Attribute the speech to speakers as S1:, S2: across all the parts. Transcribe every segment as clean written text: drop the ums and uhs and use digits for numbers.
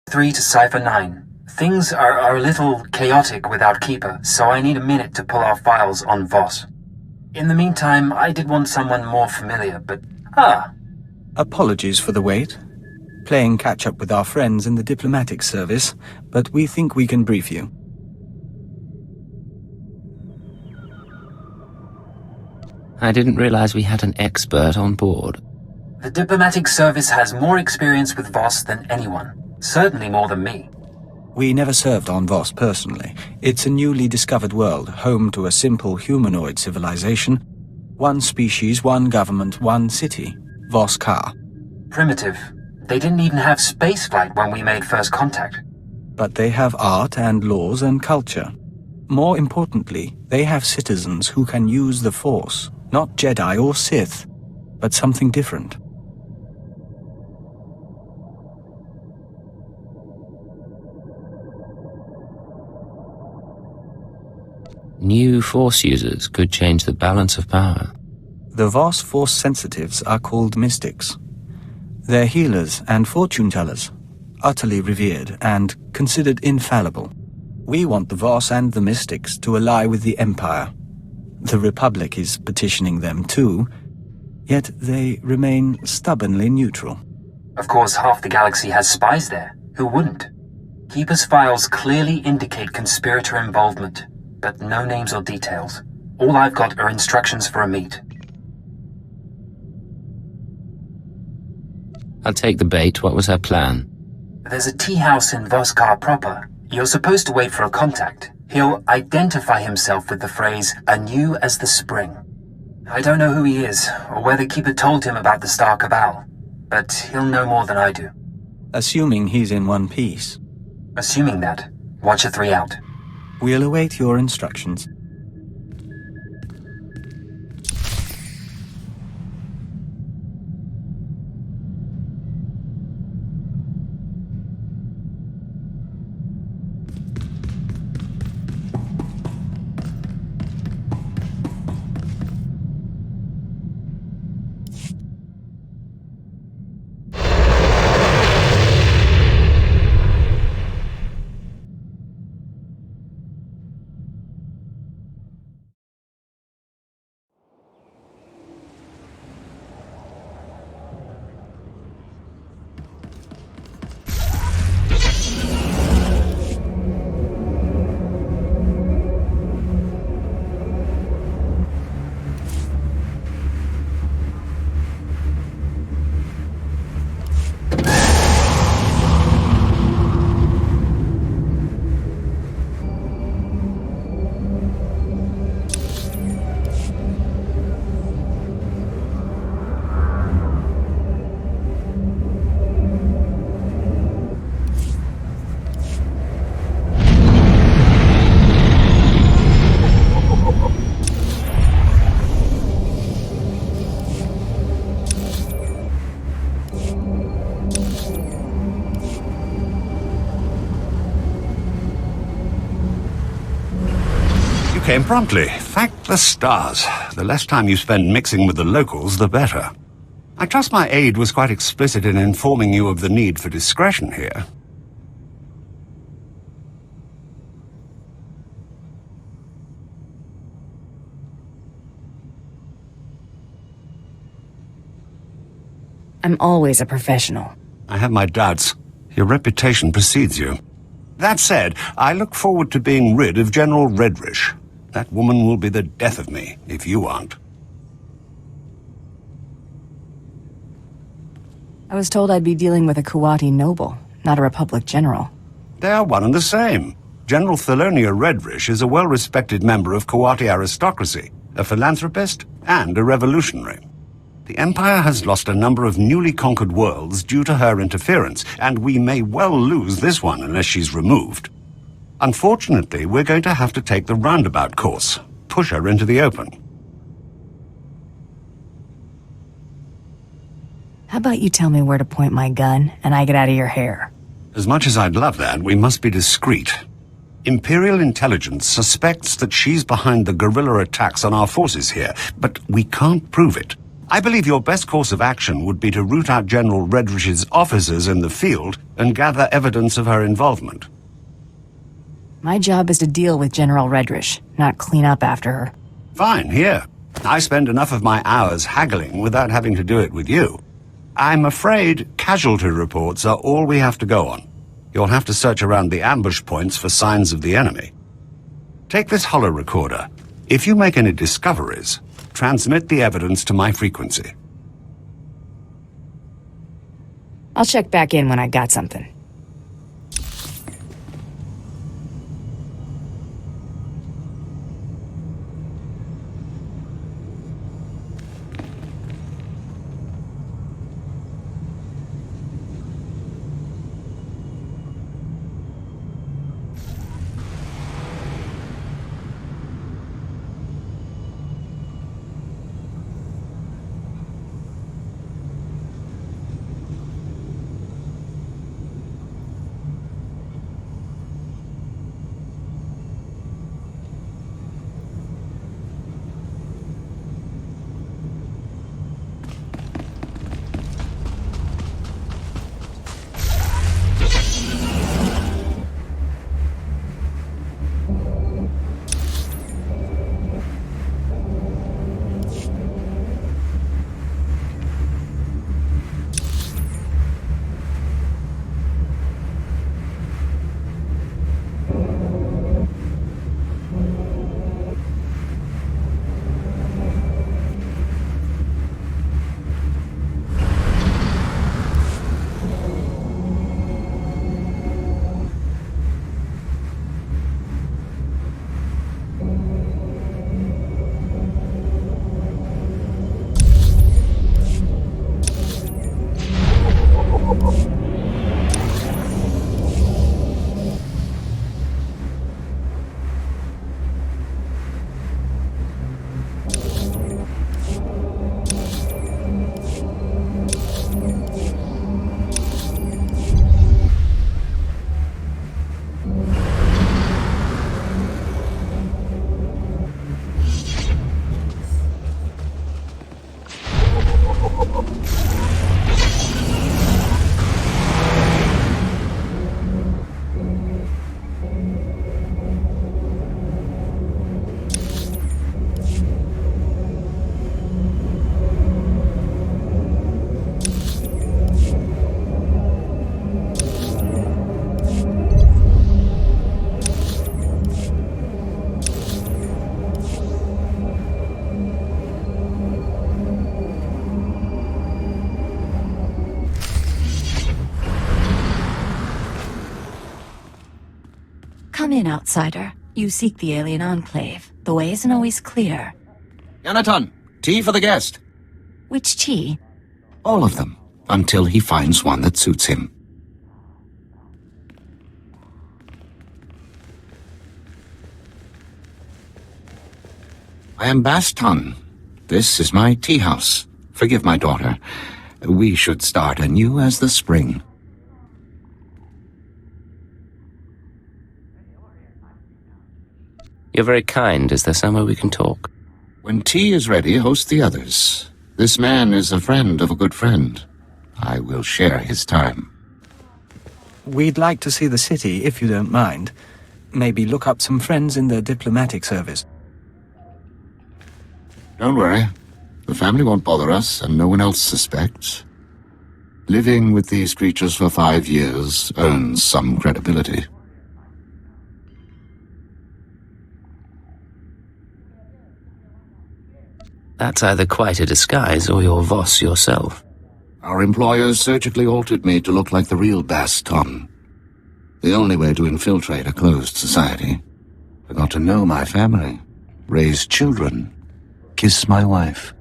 S1: 3 to Cipher 9. Things are a little chaotic without Keeper, so I need a minute to pull our files on Voss. In the meantime, I did want someone more familiar, but...
S2: Apologies for the wait. Playing catch-up with our friends in the diplomatic service, but we think we can brief you.
S3: I didn't realize we had an expert on board.
S1: The diplomatic service has more experience with Voss than anyone. Certainly more than me.
S2: We never served on Voss personally. It's a newly discovered world, home to a simple humanoid civilization. One species, one government, one city. Voss Car.
S1: Primitive. They didn't even have spaceflight when we made first contact.
S2: But they have art and laws and culture. More importantly, they have citizens who can use the Force. Not Jedi or Sith, but something different.
S3: New Force users could change the balance of power.
S2: The Voss Force sensitives are called mystics. They're healers and fortune-tellers, utterly revered and considered infallible. We want the Voss and the mystics to ally with the Empire. The Republic is petitioning them too, yet they remain stubbornly neutral.
S1: Of course, half the galaxy has spies there. Who wouldn't? Keeper's files clearly indicate conspirator involvement, but no names or details. All I've got are instructions for a meet.
S3: I'll take the bait. What was her plan?
S1: There's a tea house in Voskar proper. You're supposed to wait for a contact. He'll identify himself with the phrase, anew as the spring. I don't know who he is, or whether Keeper told him about the Star Cabal, but he'll know more than I do.
S2: Assuming he's in one piece.
S1: Assuming that, Watcher 3 out.
S2: We'll await your instructions.
S4: Came promptly. Thank the stars. The less time you spend mixing with the locals, the better. I trust my aide was quite explicit in informing you of the need for discretion here.
S5: I'm always a professional.
S4: I have my doubts. Your reputation precedes you. That said, I look forward to being rid of General Redrish. That woman will be the death of me, if you aren't.
S5: I was told I'd be dealing with a Kuwati noble, not a Republic general.
S4: They are one and the same. General Thelonia Redrish is a well-respected member of Kuwati aristocracy, a philanthropist, and a revolutionary. The Empire has lost a number of newly conquered worlds due to her interference, and we may well lose this one unless she's removed. Unfortunately, we're going to have to take the roundabout course, push her into the open.
S5: How about you tell me where to point my gun, and I get out of your hair?
S4: As much as I'd love that, we must be discreet. Imperial intelligence suspects that she's behind the guerrilla attacks on our forces here, but we can't prove it. I believe your best course of action would be to root out General Redrish's officers in the field and gather evidence of her involvement.
S5: My job is to deal with General Redrish, not clean up after her.
S4: Fine, here. I spend enough of my hours haggling without having to do it with you. I'm afraid casualty reports are all we have to go on. You'll have to search around the ambush points for signs of the enemy. Take this holo recorder. If you make any discoveries, transmit the evidence to my frequency.
S5: I'll check back in when I got something.
S6: Come in, outsider. You seek the alien enclave. The way isn't always clear.
S7: Yanaton, tea for the guest.
S6: Which tea?
S7: All of them, until he finds one that suits him. I am Baston. This is my tea house. Forgive my daughter. We should start anew as the spring.
S3: You're very kind. Is there somewhere we can talk?
S7: When tea is ready, host the others. This man is a friend of a good friend. I will share his time.
S2: We'd like to see the city, if you don't mind. Maybe look up some friends in the diplomatic service.
S7: Don't worry. The family won't bother us, and no one else suspects. Living with these creatures for 5 years earns some credibility.
S3: That's either quite a disguise or you're Voss yourself.
S7: Our employers surgically altered me to look like the real Baston. The only way to infiltrate a closed society. I got to know my family, raise children, kiss my wife.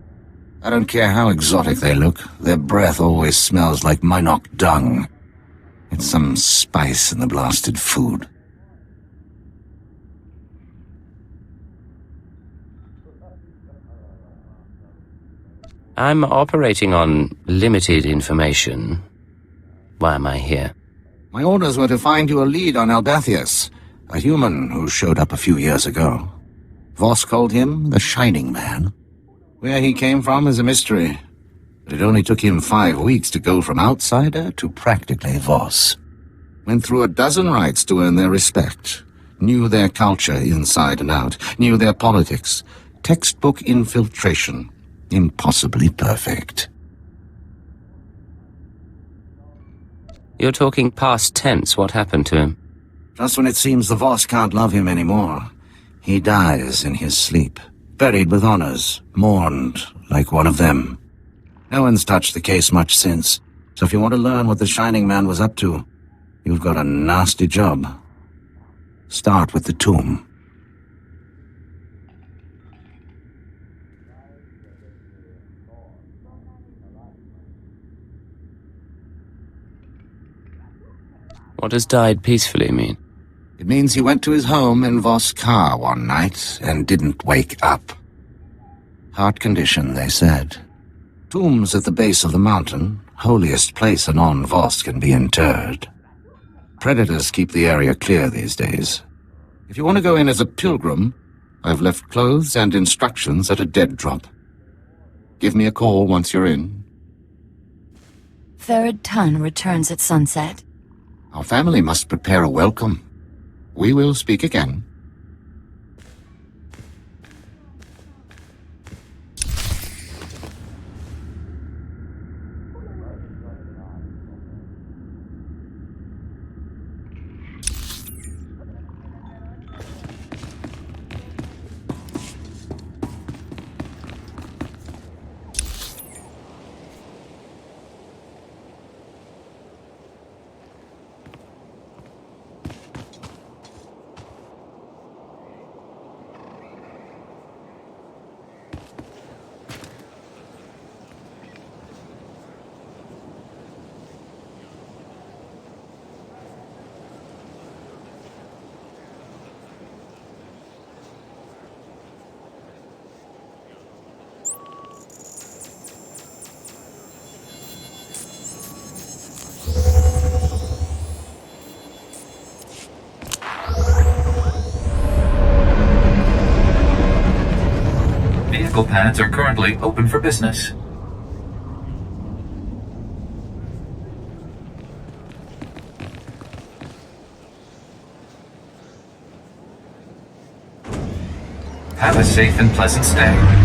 S7: I don't care how exotic they look, their breath always smells like Minok dung. It's some spice in the blasted food.
S3: I'm operating on limited information. Why am I here?
S7: My orders were to find you a lead on Albathius, a human who showed up a few years ago. Voss called him the Shining Man. Where he came from is a mystery, but it only took him 5 weeks to go from outsider to practically Voss. Went through a dozen rites to earn their respect, knew their culture inside and out, knew their politics. Textbook infiltration. Impossibly perfect.
S3: You're talking past tense. What happened to him?
S7: Just when it seems the Voss can't love him anymore, he dies in his sleep, buried with honors, mourned like one of them. No one's touched the case much since, so if you want to learn what the Shining Man was up to, you've got a nasty job. Start with the tomb.
S3: What does died peacefully mean?
S7: It means he went to his home in Voss car one night and didn't wake up. Heart condition, they said. Tomb's at the base of the mountain, holiest place a non-Voss can be interred. Predators keep the area clear these days. If you want to go in as a pilgrim, I've left clothes and instructions at a dead drop. Give me a call once you're in.
S6: Third ton returns at sunset.
S7: Our family must prepare a welcome. We will speak again.
S8: Vehicle pads are currently open for business. Have a safe and pleasant stay.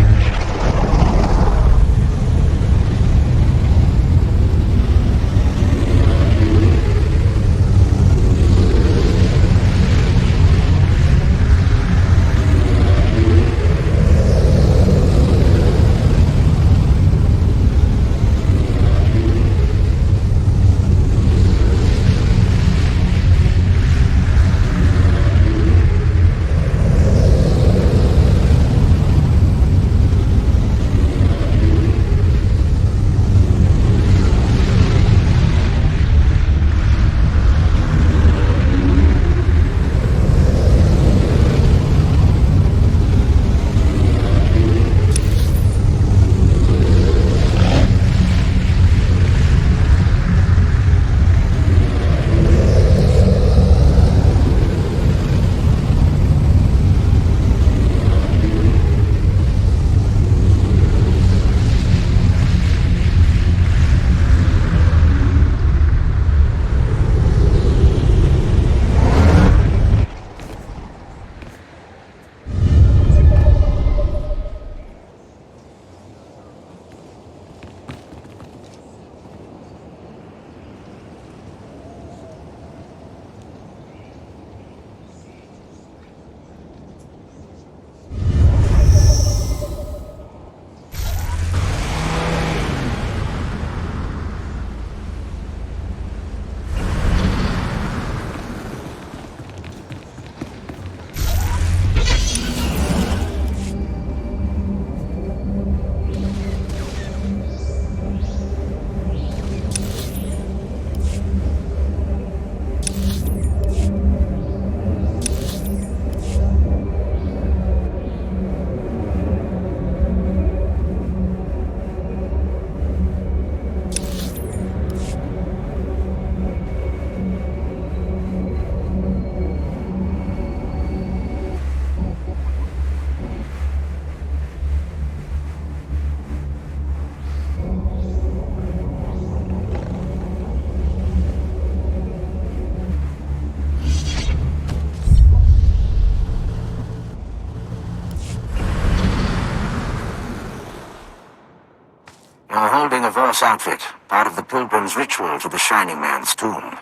S7: Voss outfit, part of the pilgrim's ritual to the Shining Man's tomb.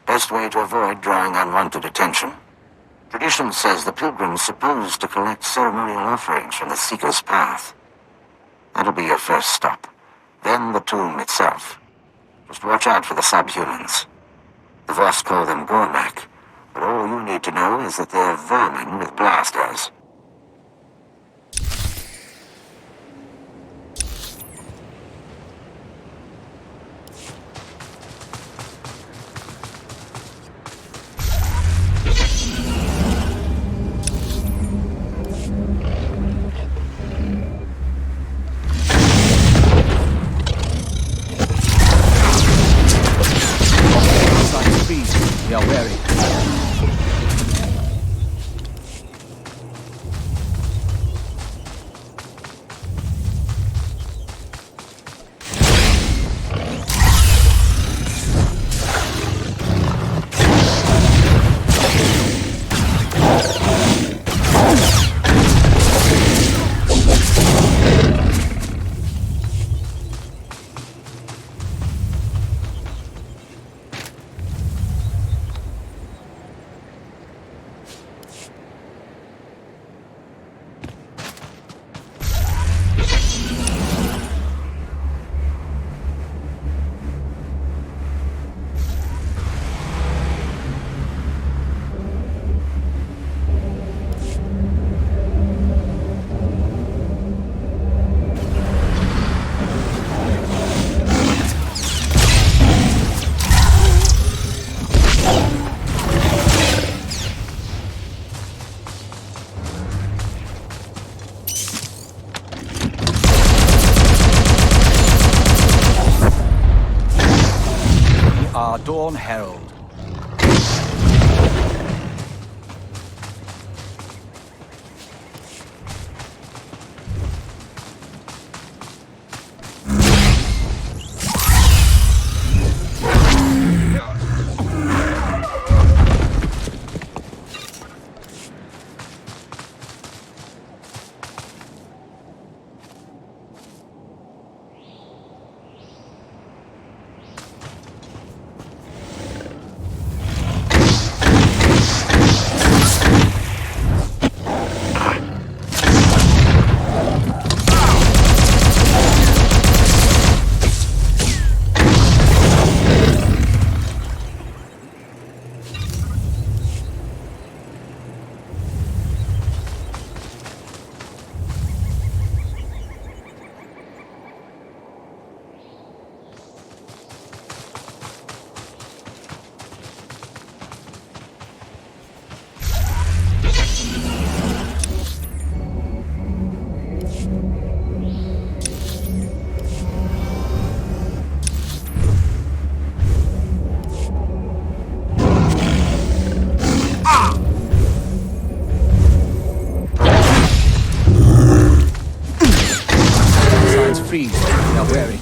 S7: Best way to avoid drawing unwanted attention. Tradition says the pilgrim's supposed to collect ceremonial offerings from the Seeker's path. That'll be your first stop. Then the tomb itself. Just watch out for the subhumans. The Voss call them Gormak, but all you need to know is that they're vermin with blasters.
S2: We are wary. Dawn Herald. Freeze. Now wary.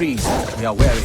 S2: Freeze. We are wary.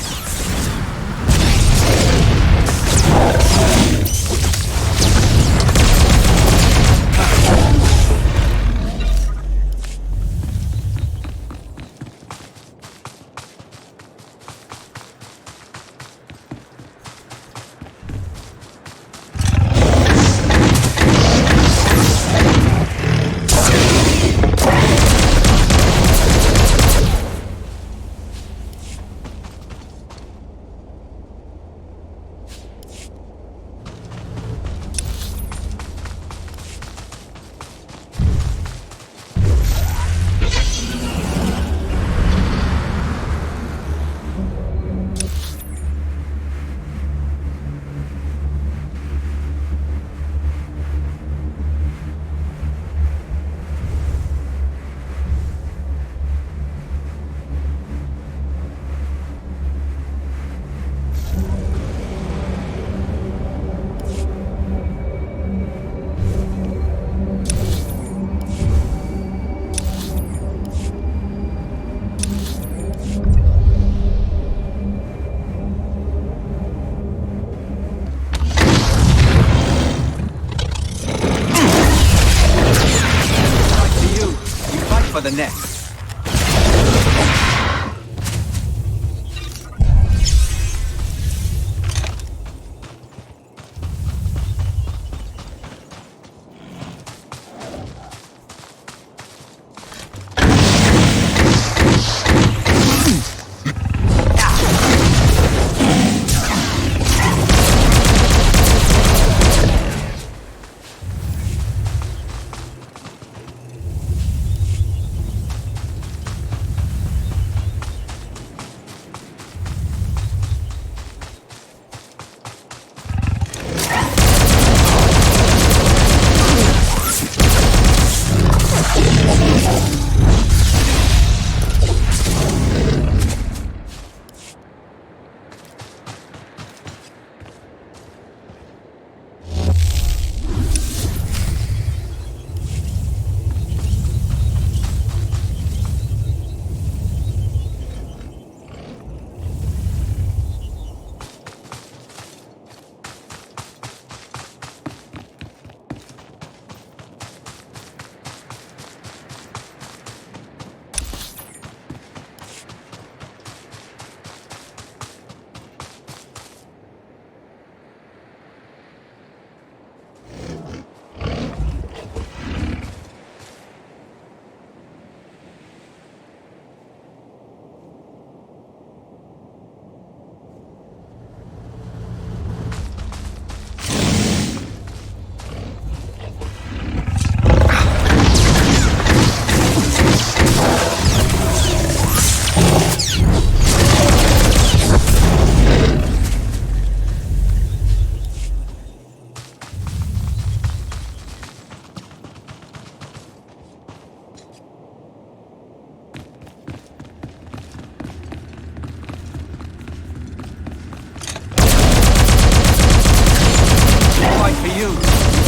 S2: for the net.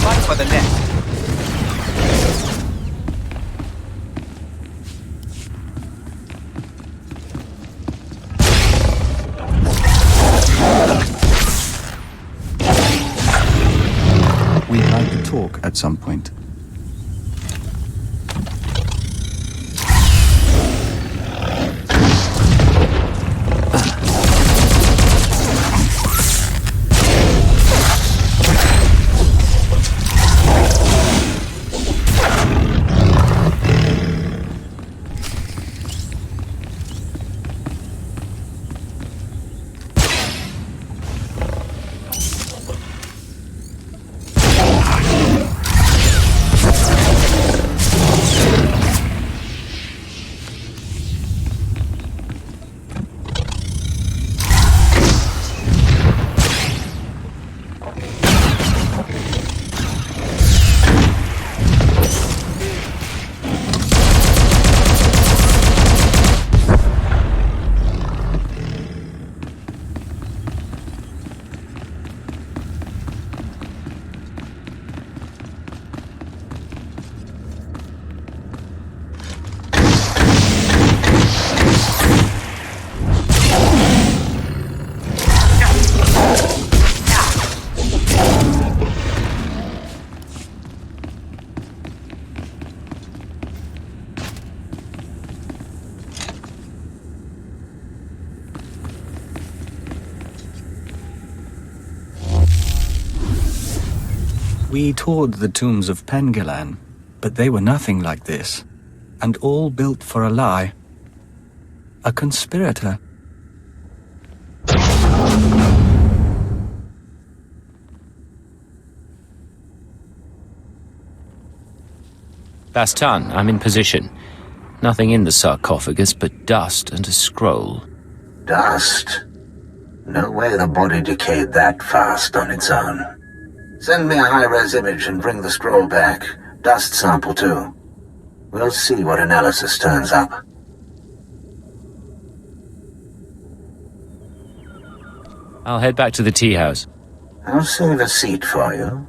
S2: Fight for the net. We'd like to talk at some point. We toured the tombs of Pengilan, but they were nothing like this, and all built for a lie. A conspirator.
S3: Bastan, I'm in position. Nothing in the sarcophagus but dust and a scroll.
S9: Dust? No way the body decayed that fast on its own. Send me a high-res image and bring the scroll back. Dust sample too. We'll see what analysis turns up.
S3: I'll head back to the tea house.
S9: I'll save a seat for you.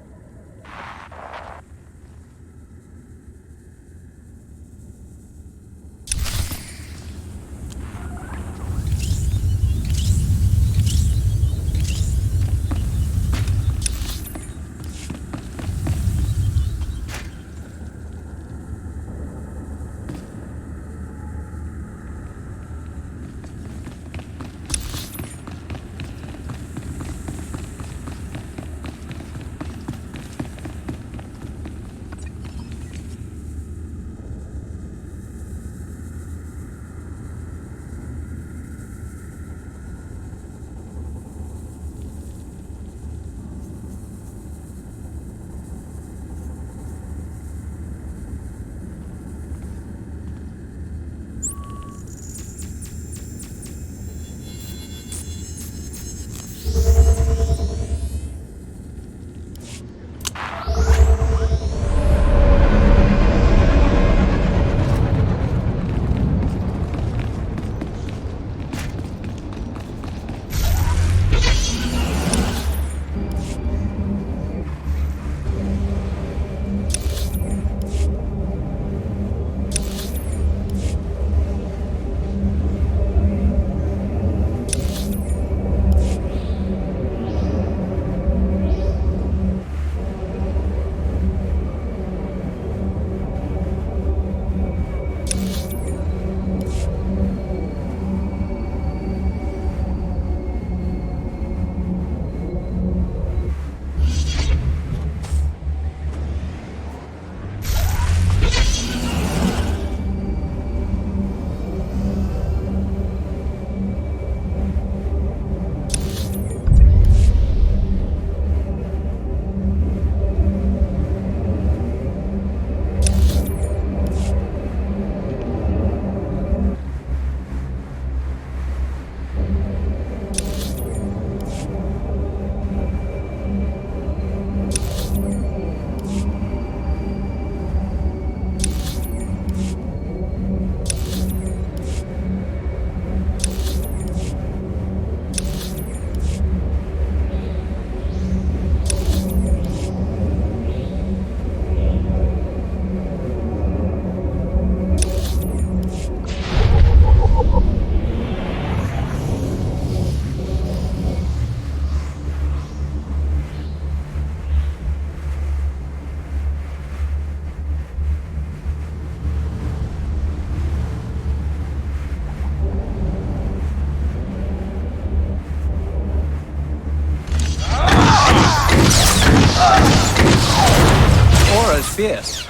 S2: fierce.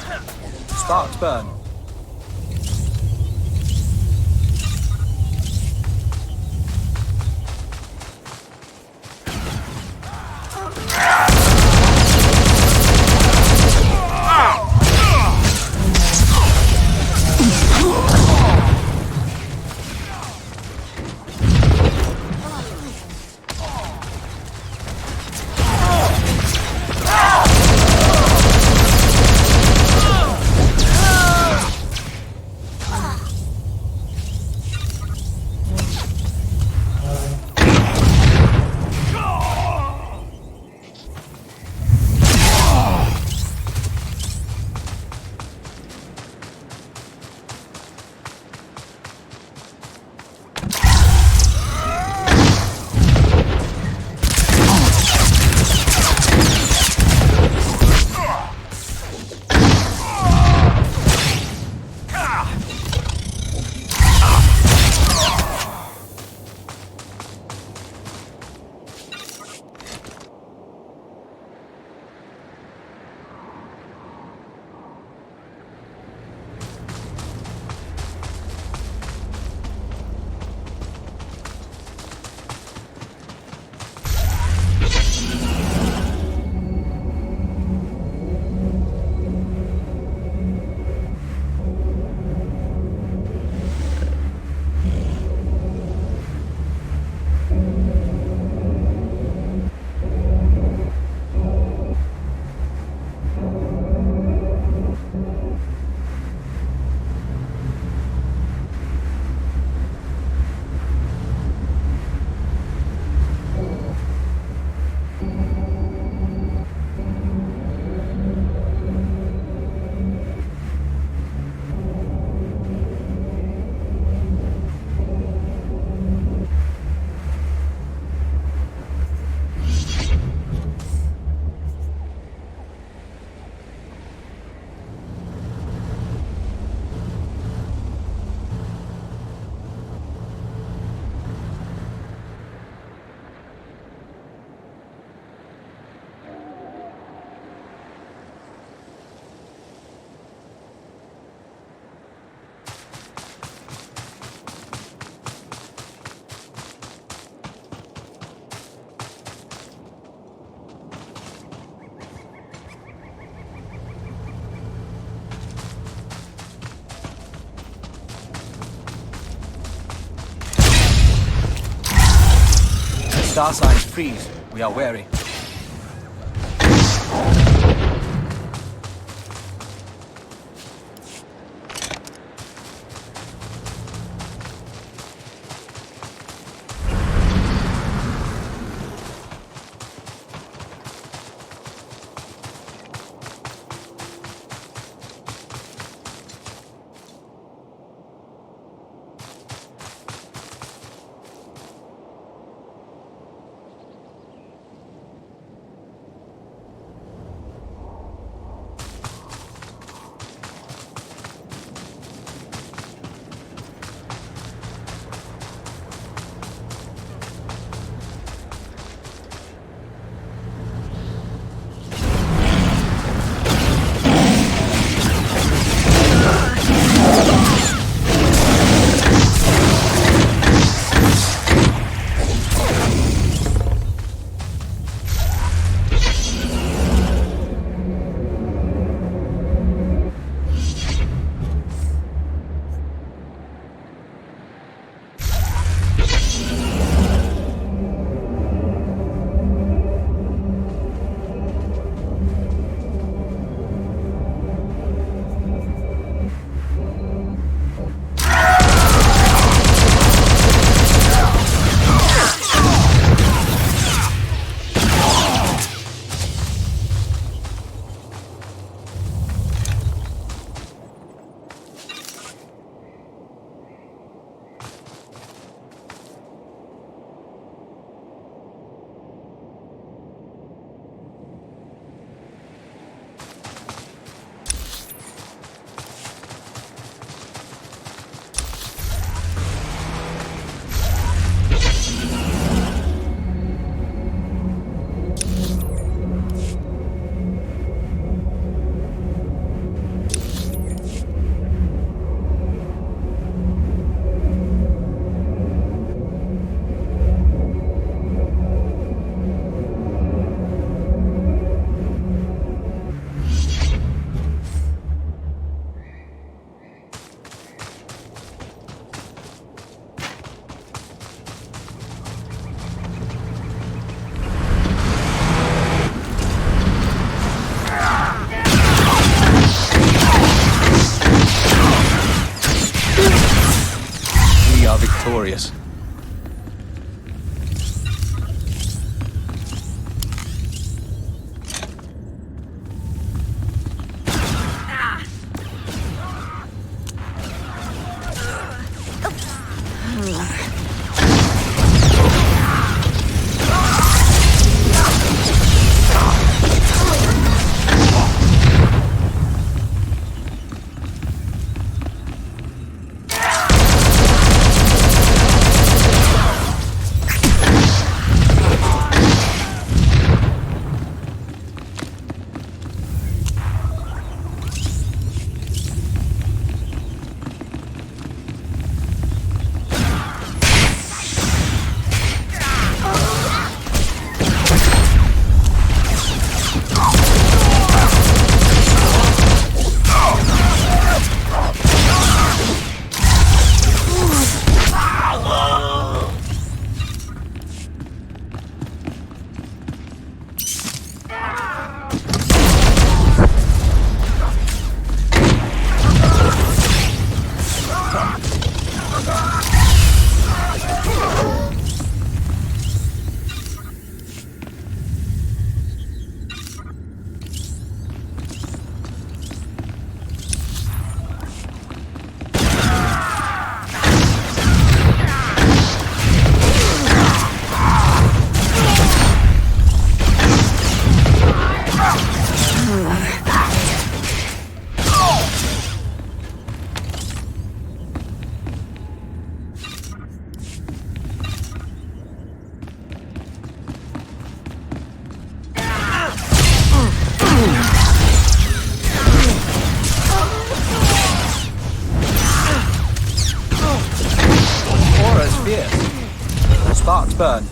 S2: Sparks burn. Star signs freeze. We are wary. Victorious. Sparks burn.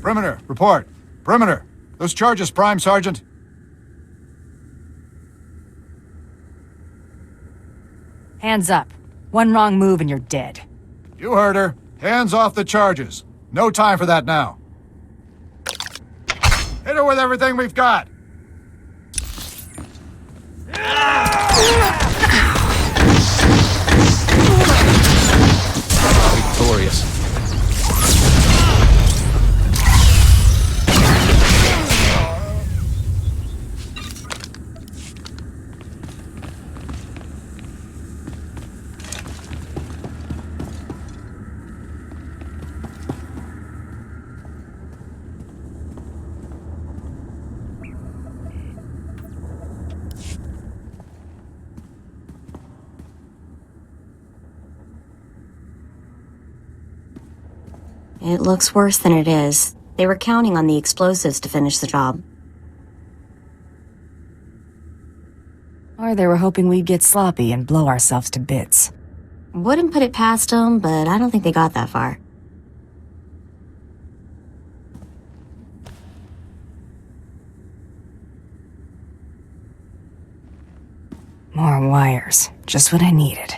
S10: Perimeter, report. Perimeter. Those charges, Prime Sergeant.
S5: Hands up. One wrong move and you're dead.
S10: You heard her. Hands off the charges. No time for that now. Hit her with everything we've got.
S2: Victorious.
S11: It looks worse than it is. They were counting on the explosives to finish the job.
S5: Or they were hoping we'd get sloppy and blow ourselves to bits.
S11: Wouldn't put it past them, but I don't think they got that far.
S5: More wires. Just what I needed.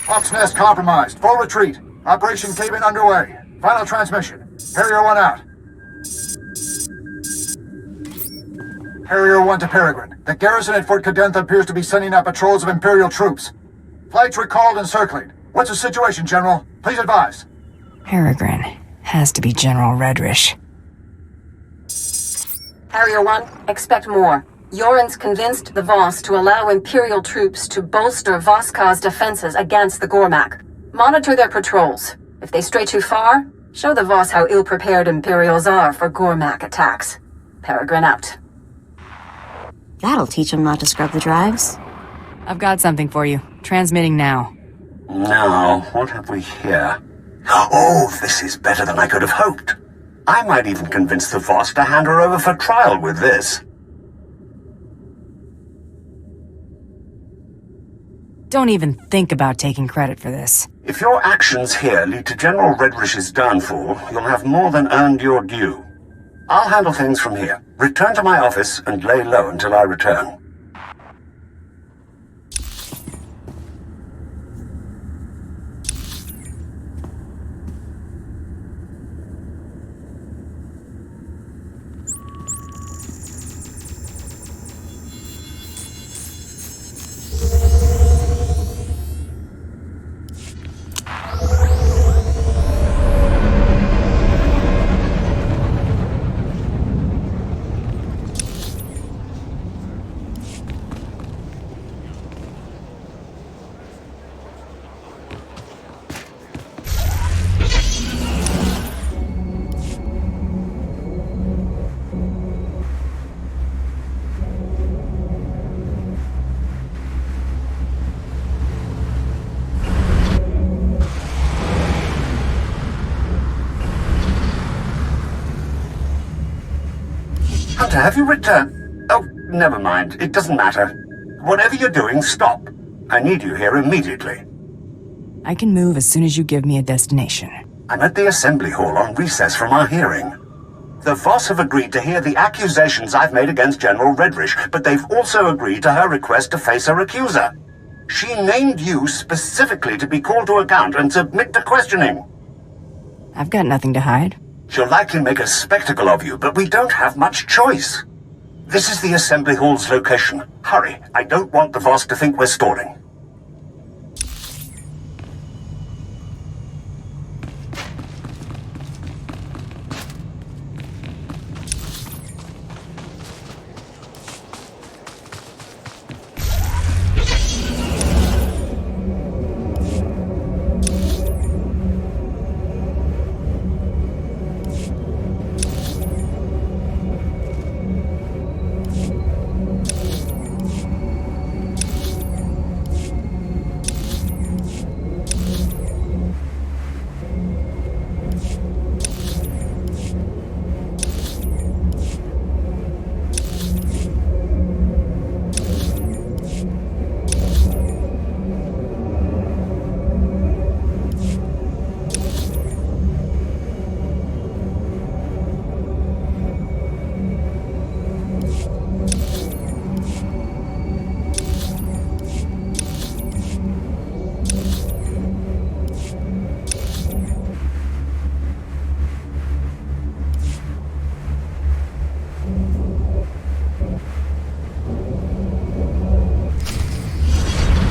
S10: Hawk's Nest compromised. Full retreat. Operation Cave-In underway. Final transmission. Harrier 1 out. Harrier 1 to Peregrine. The garrison at Fort Cadentha appears to be sending out patrols of Imperial troops. Flights recalled and circling. What's the situation, General? Please advise.
S5: Peregrine. Has to be General Redrish.
S12: Harrier 1, expect more. Yoren's convinced the Voss to allow Imperial troops to bolster Vosskar's defenses against the Gormak. Monitor their patrols. If they stray too far, show the Voss how ill-prepared Imperials are for Gormak attacks. Peregrine out.
S11: That'll teach them not to scrub the drives.
S5: I've got something for you. Transmitting now.
S4: Now, what have we here? Oh, this is better than I could have hoped. I might even convince the Voss to hand her over for trial with this.
S5: Don't even think about taking credit for this.
S4: If your actions here lead to General Redrish's downfall, you'll have more than earned your due. I'll handle things from here. Return to my office and lay low until I return. Hunter, have you returned? Oh, never mind. It doesn't matter. Whatever you're doing, stop. I need you here immediately.
S5: I can move as soon as you give me a destination.
S4: I'm at the assembly hall on recess from our hearing. The Voss have agreed to hear the accusations I've made against General Redrish, but they've also agreed to her request to face her accuser. She named you specifically to be called to account and submit to questioning.
S5: I've got nothing to hide.
S4: She'll likely make a spectacle of you, but we don't have much choice. This is the assembly hall's location. Hurry, I don't want the Voss to think we're stalling.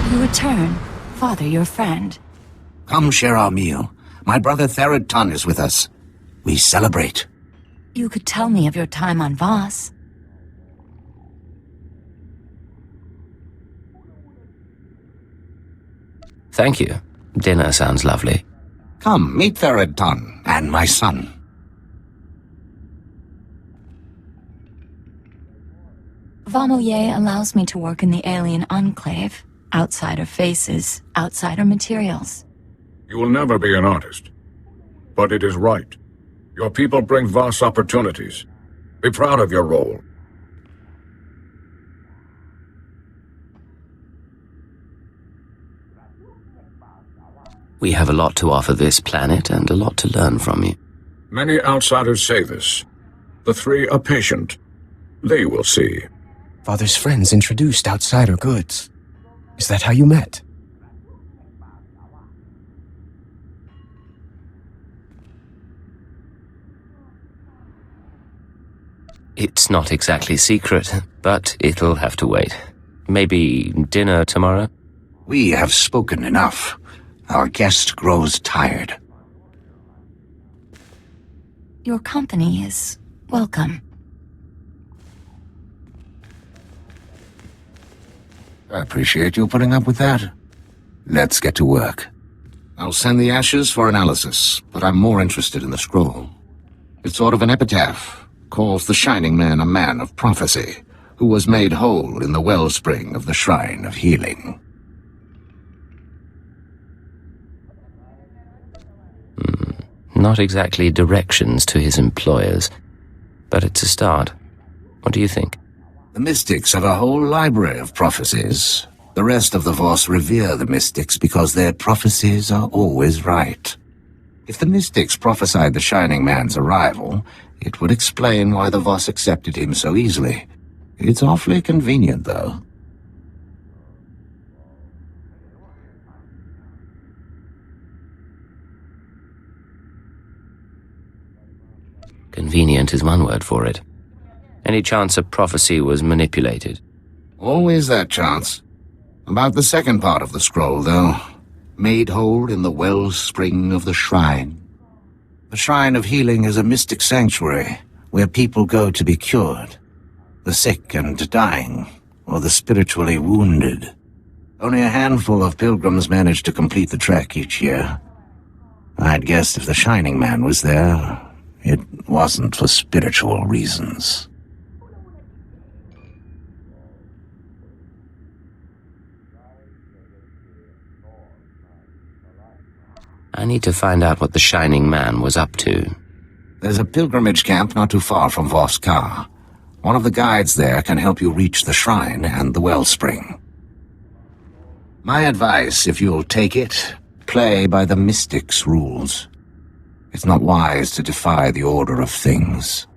S6: You return. Father, your friend.
S7: Come share our meal. My brother pt1 is with us. We celebrate.
S6: You could tell me of your time on Voss.
S3: Thank you. Dinner sounds lovely.
S7: Come, meet pt1 and my son.
S6: Vomoyer allows me to work in the alien enclave. Outsider faces, outsider materials.
S13: You will never be an artist. But it is right. Your people bring Voss opportunities. Be proud of your role.
S3: We have a lot to offer this planet and a lot to learn from you.
S13: Many outsiders say this. The three are patient. They will see.
S14: Father's friends introduced outsider goods. Is that how you met?
S3: It's not exactly secret, but it'll have to wait. Maybe dinner tomorrow?
S7: We have spoken enough. Our guest grows tired.
S6: Your company is welcome.
S7: I appreciate you putting up with that. Let's get to work. I'll send the ashes for analysis, but I'm more interested in the scroll. It's sort of an epitaph. Calls the Shining Man a man of prophecy, who was made whole in the wellspring of the Shrine of Healing.
S3: Not exactly directions to his employers, but it's a start. What do you think?
S7: The Mystics have a whole library of prophecies. The rest of the Voss revere the Mystics because their prophecies are always right. If the Mystics prophesied the Shining Man's arrival, it would explain why the Voss accepted him so easily. It's awfully convenient, though.
S3: Convenient is one word for it. Any chance a prophecy was manipulated?
S7: Always that chance. About the second part of the scroll, though. Made whole in the wellspring of the shrine. The Shrine of Healing is a mystic sanctuary where people go to be cured. The sick and dying, or the spiritually wounded. Only a handful of pilgrims manage to complete the trek each year. I'd guessed if the Shining Man was there, it wasn't for spiritual reasons.
S3: I need to find out what the Shining Man was up to.
S7: There's a pilgrimage camp not too far from Voss. One of the guides there can help you reach the shrine and the wellspring. My advice, if you'll take it, play by the Mystics' rules. It's not wise to defy the order of things.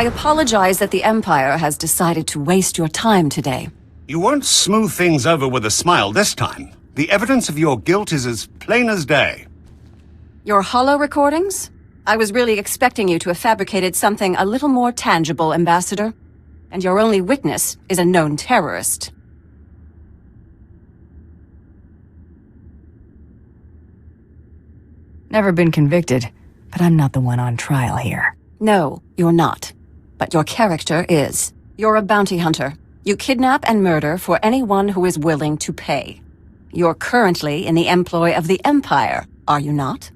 S15: I apologize that the Empire has decided to waste your time today.
S4: You won't smooth things over with a smile this time. The evidence of your guilt is as plain as day.
S15: Your holo recordings? I was really expecting you to have fabricated something a little more tangible, Ambassador. And your only witness is a known terrorist.
S5: Never been convicted, but I'm not the one on trial here.
S15: No, you're not. But your character is. You're a bounty hunter. You kidnap and murder for anyone who is willing to pay. You're currently in the employ of the Empire, are you not?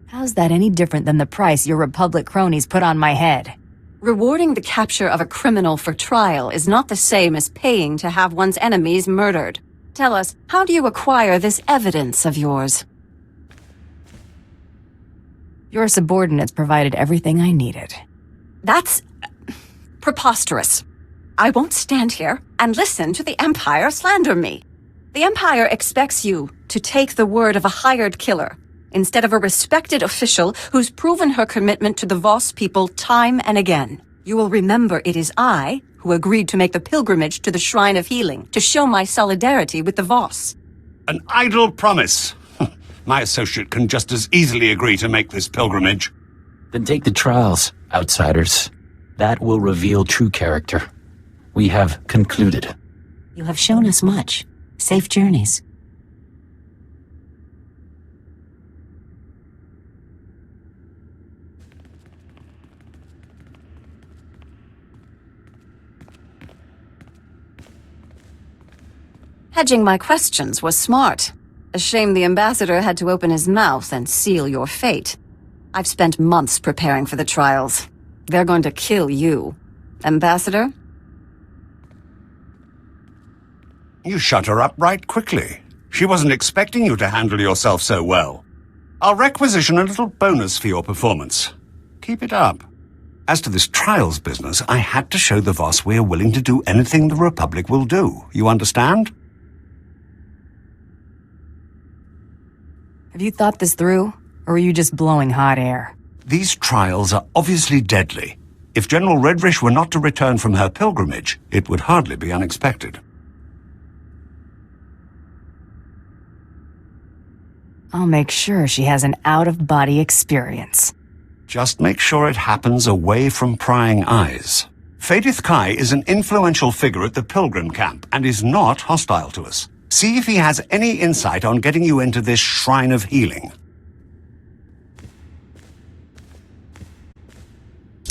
S5: How's that any different than the price your Republic cronies put on my head?
S15: Rewarding the capture of a criminal for trial is not the same as paying to have one's enemies murdered. Tell us, how do you acquire this evidence of yours?
S5: Your subordinates provided everything I needed.
S15: That's preposterous. I won't stand here and listen to the Empire slander me. The Empire expects you to take the word of a hired killer instead of a respected official who's proven her commitment to the Voss people time and again. You will remember it is I who agreed to make the pilgrimage to the Shrine of Healing to show my solidarity with the Voss.
S4: An idle promise. My associate can just as easily agree to make this pilgrimage.
S16: Then take the trials, outsiders. That will reveal true character. We have concluded.
S17: You have shown us much. Safe journeys.
S15: Hedging my questions was smart. A shame the ambassador had to open his mouth and seal your fate. I've spent months preparing for the trials. They're going to kill you. Ambassador?
S4: You shut her up right quickly. She wasn't expecting you to handle yourself so well. I'll requisition a little bonus for your performance. Keep it up. As to this trials business, I had to show the Voss we're willing to do anything the Republic will do. You understand?
S5: Have you thought this through, or are you just blowing hot air?
S4: These trials are obviously deadly. If General Redrish were not to return from her pilgrimage, it would hardly be unexpected.
S5: I'll make sure she has an out-of-body experience.
S4: Just make sure it happens away from prying eyes. Fadith Kai is an influential figure at the Pilgrim camp and is not hostile to us. See if he has any insight on getting you into this Shrine of Healing.